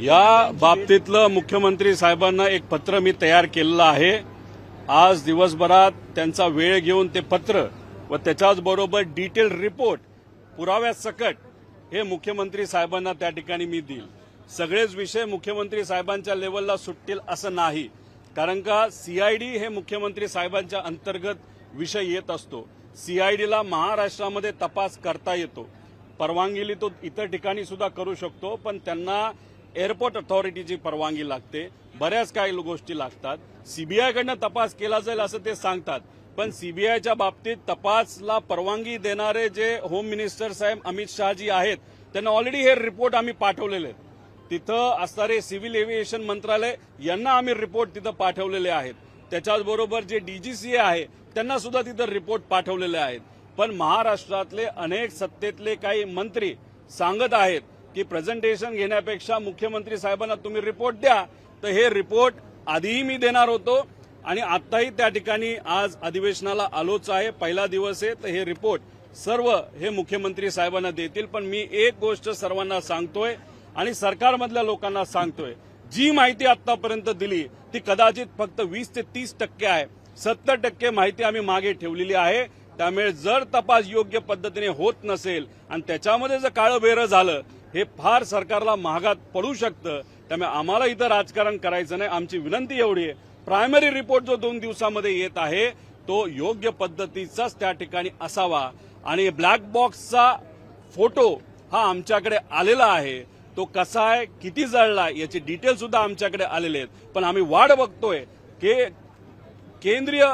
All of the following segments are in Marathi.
या बाबतीतलं मुख्यमंत्री साहेबांना एक पत्र मी तयार केलेलं आहे। आज दिवसभरात त्यांचा वेळ घेऊन ते पत्र व त्याच्याच बरोबर डिटेल रिपोर्ट पुराव्यासकट हे मुख्यमंत्री साहेबांना त्या ठिकाणी मी देईल। सगळेच विषय मुख्यमंत्री साहेबांच्या लेवलला सुटतील असं नाही, कारण का सीआयडी हे मुख्यमंत्री साहेबांच्या अंतर्गत विषय येत असतो। सीआयडीला महाराष्ट्रामध्ये तपास करता येतो, परवानगी तो इतर ठिकाणी सुद्धा करू शकतो, पण त्यांना एअरपोर्ट अथॉरिटीची परवानगी लागते, बऱ्याच काही गोष्टी लागतात। सीबीआयकडनं तपास केला जाईल असं ते सांगतात, पण सीबीआयच्या बाबतीत तपासला परवानगी देणारे जे होम मिनिस्टर साहेब अमित शहाजी आहेत त्यांना ऑलरेडी हे रिपोर्ट आम्ही पाठवलेले आहेत। तिथं असणारे सिव्हिल एव्हिएशन मंत्रालय यांना आम्ही रिपोर्ट तिथं पाठवलेले आहेत। त्याच्याचबरोबर जे डीजीसीए आहे त्यांना सुद्धा तिथं रिपोर्ट पाठवलेले आहेत। पण महाराष्ट्रातले अनेक सत्तेतले काही मंत्री सांगत आहेत की प्रेझेंटेशन घेण्यापेक्षा मुख्यमंत्री साहेबांना तुम्ही रिपोर्ट द्या, तर हे रिपोर्ट आधीही मी देणार होतो आणि आताही त्या ठिकाणी आज अधिवेशनाला आलोच आहे, पहिला दिवस आहे, तर हे रिपोर्ट सर्व हे मुख्यमंत्री साहेबांना देतील। पण मी एक गोष्ट सर्वांना सांगतोय आणि सरकारमधल्या लोकांना सांगतोय, जी माहिती आतापर्यंत दिली ती कदाचित फक्त 20 ते 30% आहे, 70% माहिती आम्ही मागे ठेवलेली आहे। त्यामुळे जर तपास योग्य पद्धतीने होत नसेल आणि त्याच्यामध्ये जर काळं बेरं झालं, हे फार सरकारला महागात पडू शकतं। त्यामुळे आम्हाला इथं राजकारण करायचं नाही। आमची विनंती एवढी आहे, प्रायमरी रिपोर्ट जो 2 दिवसामध्ये येत आहे तो योग्य पद्धतीचाच त्या ठिकाणी असावा आणि ब्लॅक बॉक्सचा फोटो हा आमच्याकडे आलेला आहे, तो कसा आहे, किती जळला याची डिटेल सुद्धा आमच्याकडे आलेले आहेत। पण आम्ही वाट बघतोय की केंद्रीय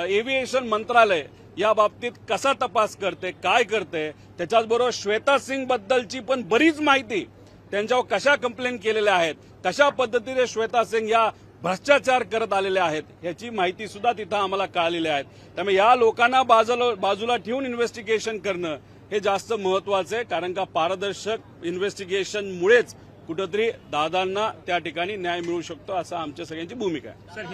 एव्हिएशन मंत्रालय या बाबतीत कसा तपास करते, काय करते। त्याच्याचबरोबर श्वेता सिंग बद्दलची पण बरीच माहिती, त्यांच्यावर कशा कंप्लेंट केलेल्या आहेत, कशा पद्धतीने श्वेता सिंग या भ्रष्टाचार करत आलेल्या आहेत, याची माहिती सुद्धा तिथं आम्हाला कळालेली आहे। त्यामुळे या लोकांना बाजूला ठेवून इन्व्हेस्टिगेशन करणं हे जास्त महत्वाचं आहे, कारण का पारदर्शक इन्व्हेस्टिगेशनमुळेच कुठेतरी दादांना त्या ठिकाणी न्याय मिळू शकतो, असं आमच्या सगळ्यांची भूमिका आहे।